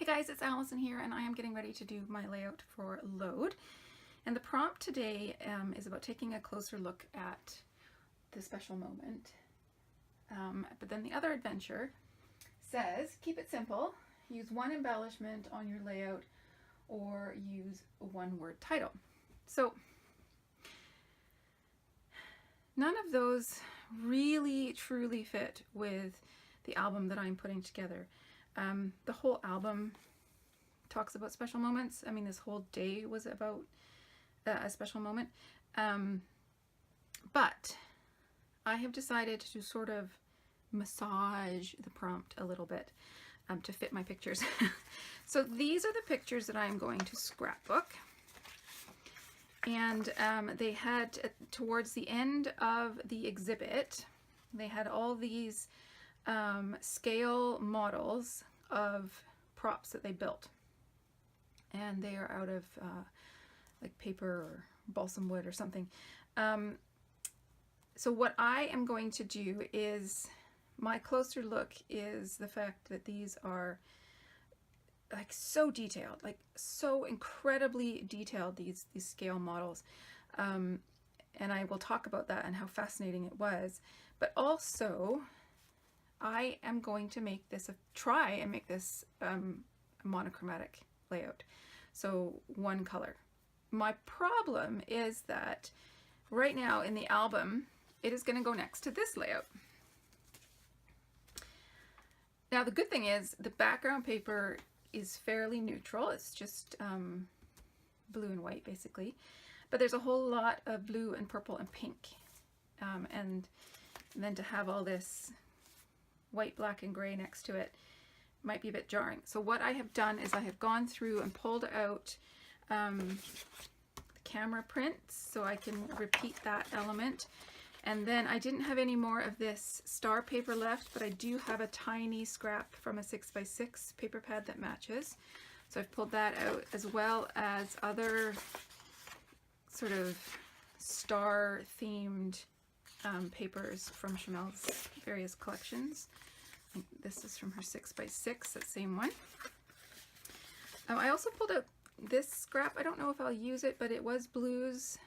Hey guys, it's Allison here, and I am getting ready to do my layout for Load. And the prompt today is about taking a closer look at the special moment. But then the other adventure says, keep it simple, use one embellishment on your layout, or use a one-word title. So none of those really truly fit with the album that I'm putting together. The whole album talks about special moments. I mean, this whole day was about a special moment. But I have decided to sort of massage the prompt a little bit to fit my pictures. So these are the pictures that I'm going to scrapbook. And they had, towards the end of the exhibit, they had all these scale models of props that they built, and they are out of like paper or balsam wood or something. So what I am going to do is, my closer look is the fact that these are like so detailed, like so incredibly detailed, these scale models, and I will talk about that and how fascinating it was. But also I am going to make this try and make this a monochromatic layout, so one color. My problem is that right now in the album it is going to go next to this layout. Now the good thing is the background paper is fairly neutral. It's just blue and white basically, but there's a whole lot of blue and purple and pink, and then to have all this white, black, and gray next to it might be a bit jarring. So what I have done is I have gone through and pulled out the camera prints so I can repeat that element. And then I didn't have any more of this star paper left, but I do have a tiny scrap from a 6x6 paper pad that matches. So I've pulled that out, as well as other sort of star themed papers from Chanel's various collections. I think this is from her 6x6, that same one. I also pulled out this scrap. I don't know if I'll use it, but it was blues,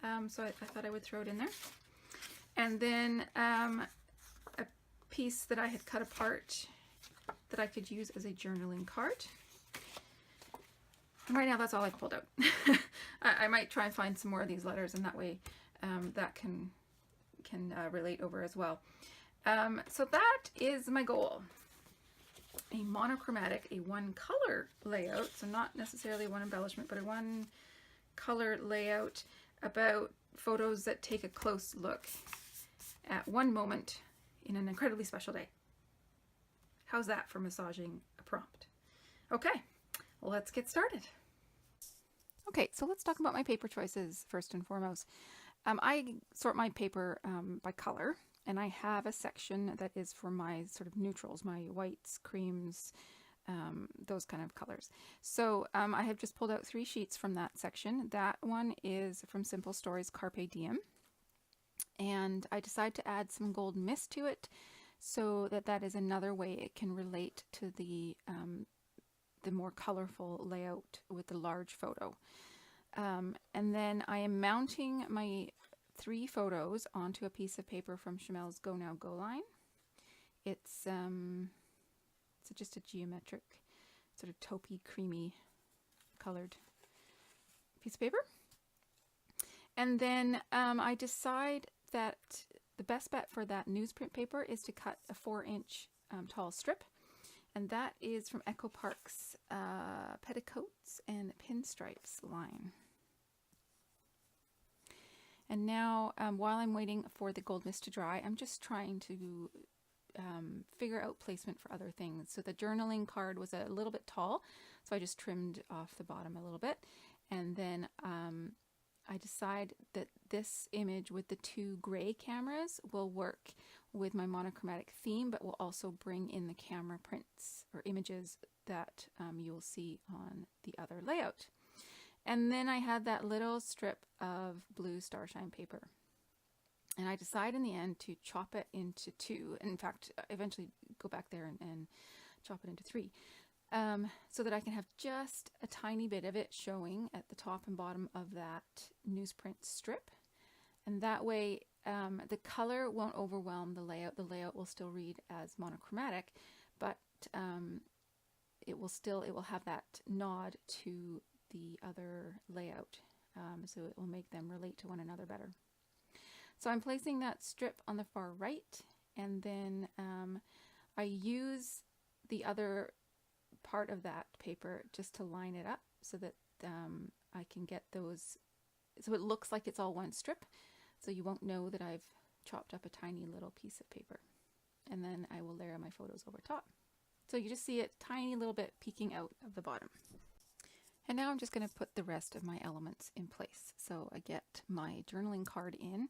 so I thought I would throw it in there. And then a piece that I had cut apart that I could use as a journaling card. And right now that's all I've pulled out. I might try and find some more of these letters, and that way that can relate over as well. So that is my goal. A monochromatic, a one color layout, so not necessarily one embellishment, but a one color layout about photos that take a close look at one moment in an incredibly special day. How's that for massaging a prompt? Okay, well, let's get started. Okay, so let's talk about my paper choices first and foremost. I sort my paper by color, and I have a section that is for my sort of neutrals, my whites, creams, those kind of colors. So I have just pulled out 3 sheets from that section. That one is from Simple Stories Carpe Diem, and I decided to add some gold mist to it so that that is another way it can relate to the more colorful layout with the large photo. And then I am mounting my 3 photos onto a piece of paper from Chanel's Go Now Go line. It's just a geometric, sort of taupey, creamy colored piece of paper. And then I decide that the best bet for that newsprint paper is to cut a 4-inch tall strip. And that is from Echo Park's Petticoats and Pinstripes line. And now, while I'm waiting for the gold mist to dry, I'm just trying to figure out placement for other things. So the journaling card was a little bit tall, so I just trimmed off the bottom a little bit. And then I decide that this image with the 2 gray cameras will work with my monochromatic theme, but will also bring in the camera prints or images that you'll see on the other layout. And then I had that little strip of blue starshine paper. And I decide in the end to chop it into 2. In fact, eventually go back there and chop it into 3. so that I can have just a tiny bit of it showing at the top and bottom of that newsprint strip. And that way the color won't overwhelm the layout. The layout will still read as monochromatic, but it will have that nod to the other layout. So it will make them relate to one another better. So I'm placing that strip on the far right, and then I use the other part of that paper just to line it up so that I can get those, so it looks like it's all one strip, so you won't know that I've chopped up a tiny little piece of paper. And then I will layer my photos over top. So you just see it tiny little bit peeking out of the bottom. And now I'm just going to put the rest of my elements in place. So I get my journaling card in,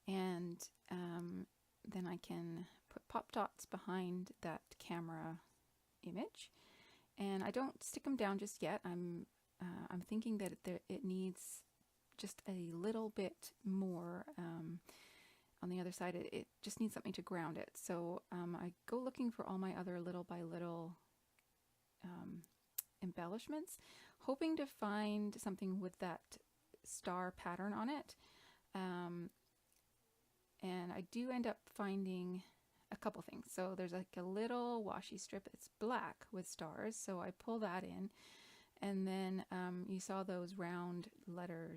and then I can put pop dots behind that camera image. And I don't stick them down just yet. I'm thinking that it needs just a little bit more on the other side. It just needs something to ground it. So I go looking for all my other little by little embellishments, hoping to find something with that star pattern on it. And I do end up finding a couple things. So there's like a little washi strip. It's black with stars, so I pull that in. And then you saw those round letter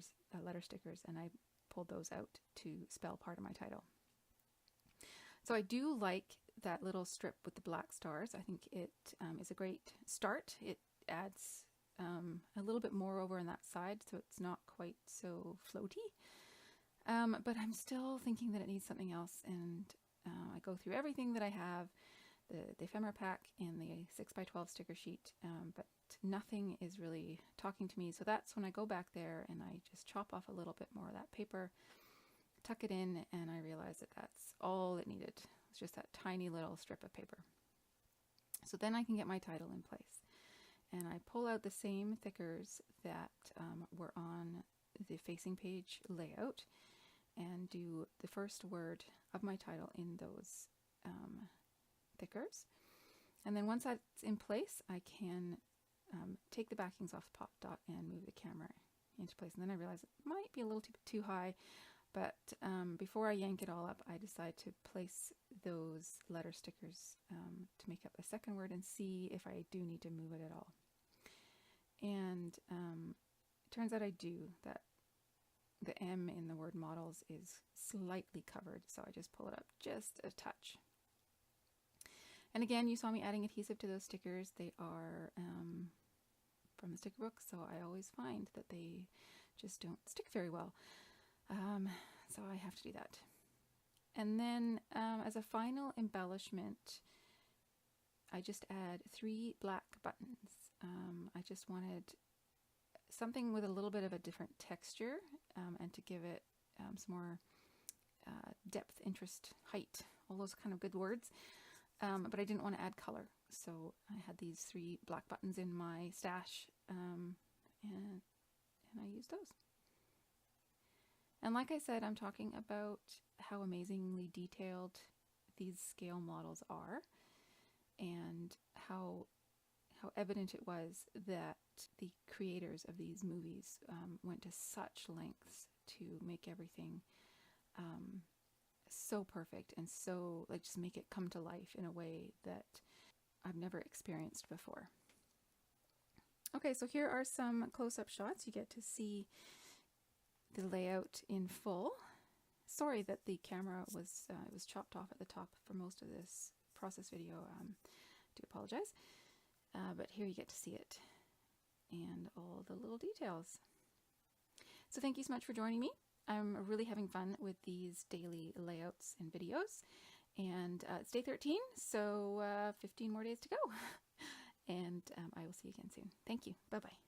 stickers, and I pulled those out to spell part of my title. So I do like that little strip with the black stars. I think it is a great start. It adds a little bit more over on that side, so it's not quite so floaty. But I'm still thinking that it needs something else, and I go through everything that I have, the ephemera pack and the 6x12 sticker sheet, but nothing is really talking to me. So that's when I go back there and I just chop off a little bit more of that paper, tuck it in, and I realize that that's all it needed. It's just that tiny little strip of paper. So then I can get my title in place. And I pull out the same thickers that were on the facing page layout and do the first word of my title in those thickers. And then once that's in place, I can take the backings off the pop dot and move the camera into place. And then I realize it might be a little too high, but before I yank it all up, I decide to place those letter stickers to make up the second word and see if I do need to move it at all. And it turns out I do. That the M in the word models is slightly covered, so I just pull it up just a touch. And again, you saw me adding adhesive to those stickers. They are from the sticker book, so I always find that they just don't stick very well. So I have to do that. And then as a final embellishment, I just add 3 black buttons. I just wanted something with a little bit of a different texture and to give it some more depth, interest, height, all those kind of good words. But I didn't want to add color, so I had these 3 black buttons in my stash, and I used those. And like I said, I'm talking about how amazingly detailed these scale models are, and how evident it was that the creators of these movies went to such lengths to make everything so perfect and so, like, just make it come to life in a way that I've never experienced before. Okay, so here are some close-up shots. You get to see the layout in full. Sorry that the camera was chopped off at the top for most of this process video. Do apologize. But here you get to see it and all the little details. So thank you so much for joining me. I'm really having fun with these daily layouts and videos. And it's day 13, so 15 more days to go. And I will see you again soon. Thank you. Bye-bye.